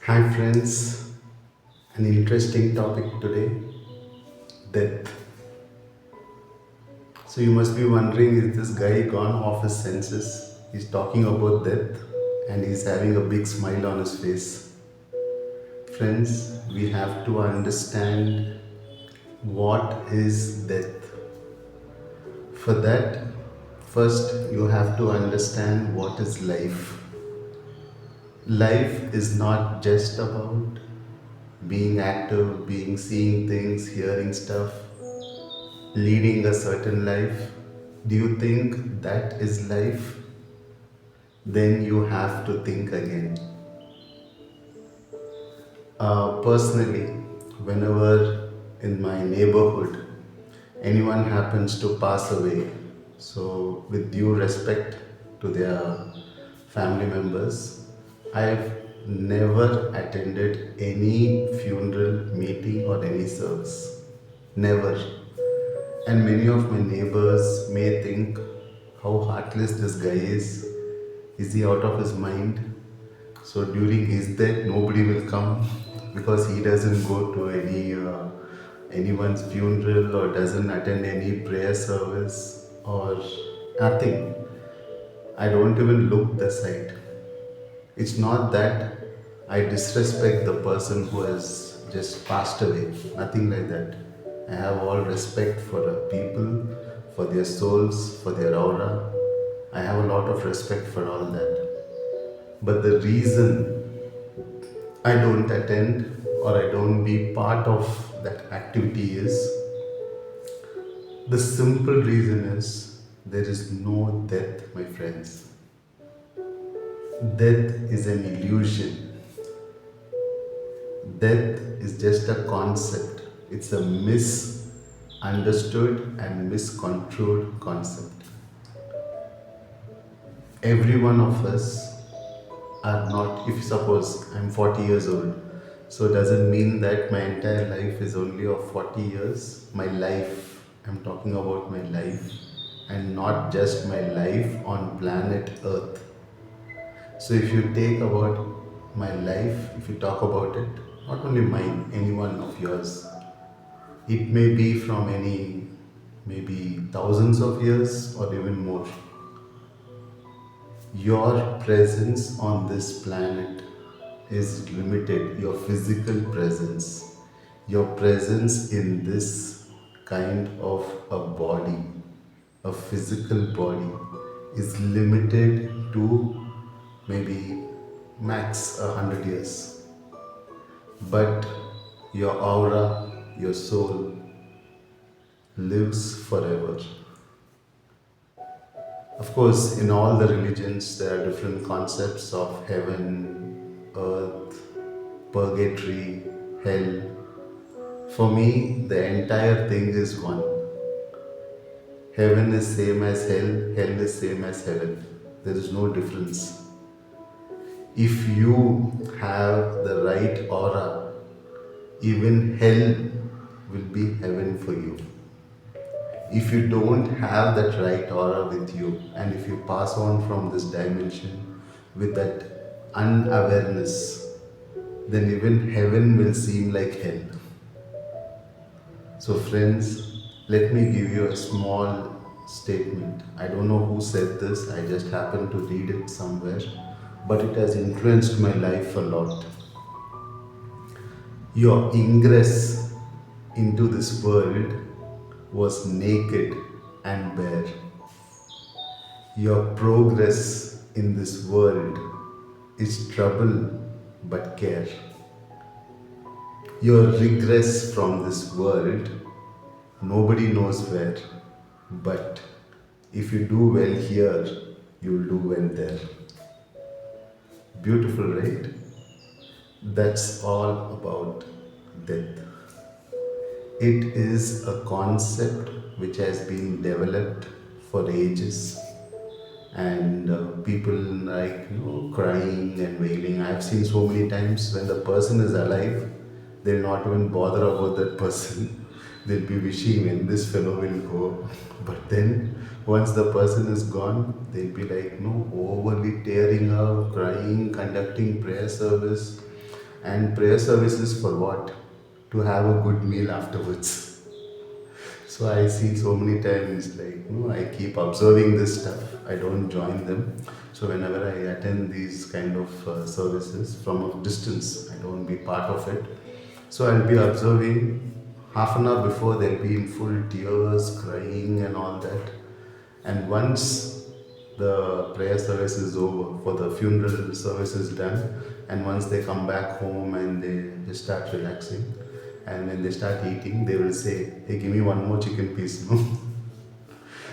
Hi, friends. An interesting topic today, death. So, you must be wondering, is this guy gone off his senses? He's talking about death and he's having a big smile on his face. Friends, we have to understand what is death. For that, first you have to understand what is life. Life is not just about being active, being seeing things, hearing stuff, leading a certain life. Do you think that is life? Then you have to think again. Personally, whenever in my neighborhood anyone happens to pass away, so with due respect to their family members, I've never attended any funeral meeting or any service. Never. And many of my neighbors may think how heartless this guy is. Is he out of his mind? So during his death, nobody will come because he doesn't go to anyone's funeral or doesn't attend any prayer service or nothing. I don't even look the side. It's not that I disrespect the person who has just passed away, nothing like that. I have all respect for the people, for their souls, for their aura. I have a lot of respect for all that. But the reason I don't attend or I don't be part of that activity is the simple reason is there is no death, my friends. Death is an illusion. Death is just a concept. It's a misunderstood and miscontrolled concept. Every one of us are not, if suppose I'm 40 years old, so does it mean that my entire life is only of 40 years? My life, I'm talking about my life and not just my life on planet Earth. So if you take about my life, if you talk about it, not only mine, any one of yours, it may be from any maybe thousands of years or even more. Your presence on this planet is limited, your physical presence, your presence in this kind of a body, a physical body, is limited to maybe max 100 years. But your aura, your soul lives forever. Of course, in all the religions, there are different concepts of heaven, earth, purgatory, hell. For me, the entire thing is one. Heaven is same as hell is same as heaven. There is no difference. If you have the right aura, even hell will be heaven for you. If you don't have that right aura with you, and if you pass on from this dimension with that unawareness, then even heaven will seem like hell. So, friends, let me give you a small statement. I don't know who said this, I just happened to read it somewhere, but it has influenced my life a lot. Your ingress into this world was naked and bare. Your progress in this world is trouble but care. Your regress from this world, nobody knows where, but if you do well here, you will do well there. Beautiful, right? That's all about death. It is a concept which has been developed for ages, and people like crying and wailing. I've seen so many times when the person is alive, they'll not even bother about that person. They'll be wishing when this fellow will go. But then once the person is gone, they'll be like overly tearing up, crying, conducting prayer service, And prayer services for what? To have a good meal afterwards. So I see so many times, like, I keep observing this stuff. I don't join them. So whenever I attend these kind of services from a distance, I don't be part of it. So I'll be observing. Half an hour before, they'll be in full tears, crying, and all that. And once the prayer service is over, for the funeral service is done, and once they come back home and they just start relaxing, and when they start eating, they will say, "Hey, give me one more chicken piece." No?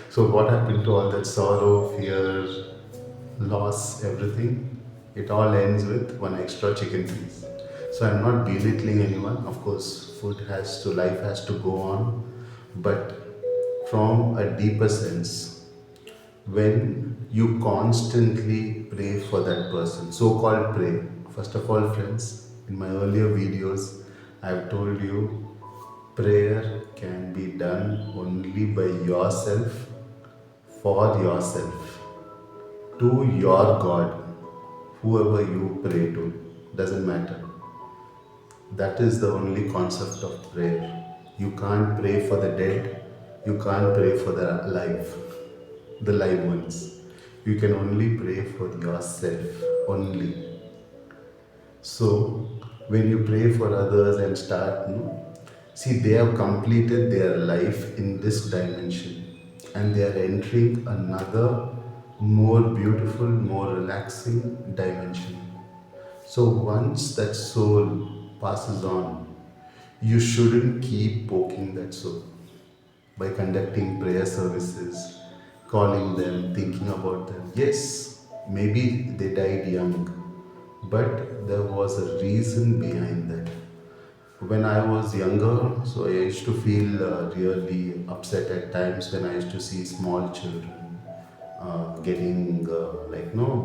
So what happened to all that sorrow, fear, loss, everything? It all ends with one extra chicken piece. So I'm not belittling anyone. Of course, life has to go on, but from a deeper sense, when you constantly pray for that person, so called pray. First of all, friends, in my earlier videos, I've told you prayer can be done only by yourself, for yourself, to your God, whoever you pray to, doesn't matter. That is the only concept of prayer. You can't pray for the dead, you can't pray for the alive, the live ones. You can only pray for yourself only. So, when you pray for others and start, see, they have completed their life in this dimension and they are entering another more beautiful, more relaxing dimension. So, once that soul passes on, you shouldn't keep poking that soul by conducting prayer services, calling them, thinking about them. Yes, maybe they died young, but there was a reason behind that. When I was younger, so I used to feel really upset at times when I used to see small children getting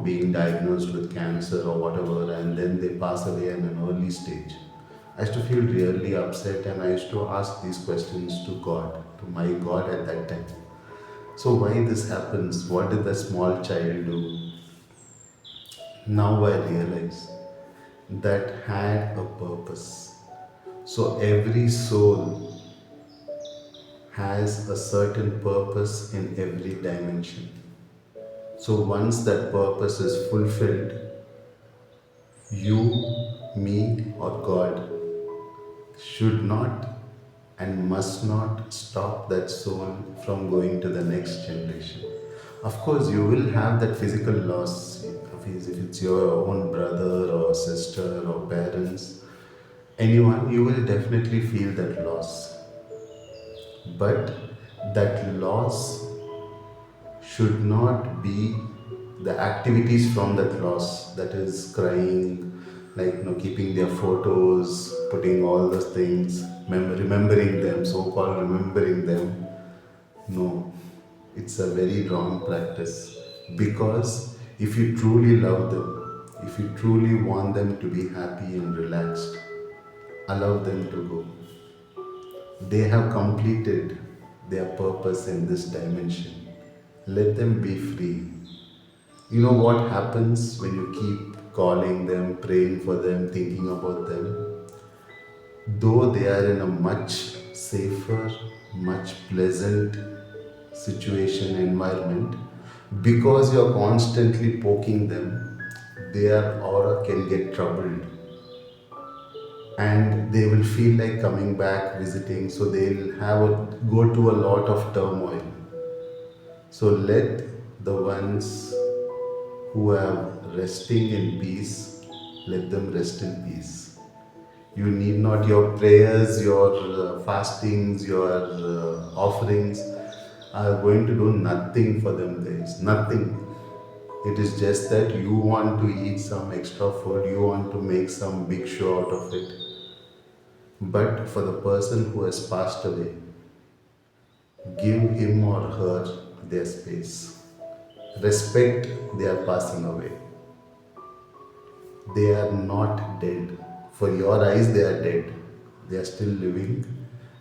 being diagnosed with cancer or whatever, and then they pass away in an early stage. I used to feel really upset, and I used to ask these questions to God, to my God at that time. So why this happens? What did the small child do? Now I realize that had a purpose. So every soul has a certain purpose in every dimension. So once that purpose is fulfilled, you, me, or God should not and must not stop that soul from going to the next generation. Of course, you will have that physical loss. If it's your own brother or sister or parents, anyone, you will definitely feel that loss. But that loss should not be the activities from that loss, that is crying, keeping their photos, putting all those things, remembering them, so called remembering them. No, it's a very wrong practice, because if you truly love them, if you truly want them to be happy and relaxed, allow them to go. They have completed their purpose in this dimension. Let them be free. You know what happens when you keep calling them, praying for them, thinking about them? Though they are in a much safer, much pleasant situation, environment, because you are constantly poking them, their aura can get troubled and they will feel like coming back visiting, so they'll go to a lot of turmoil. So let the ones who are resting in peace, let them rest in peace. You need not your prayers, your fastings, your offerings are going to do nothing for them, guys. Nothing. It is just that you want to eat some extra food, you want to make some big show out of it. But for the person who has passed away, give him or her their space. Respect their passing away. They are not dead. For your eyes, they are dead. They are still living,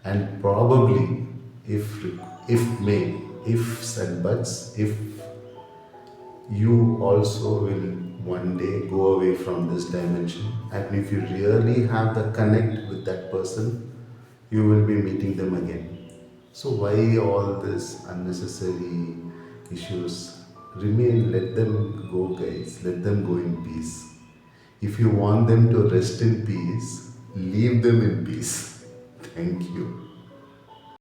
and probably, if may, ifs and buts, if you also will one day go away from this dimension, and if you really have the connect with that person, you will be meeting them again. So why all this unnecessary issues? Remain, let them go, guys, let them go in peace. If you want them to rest in peace, leave them in peace. Thank you.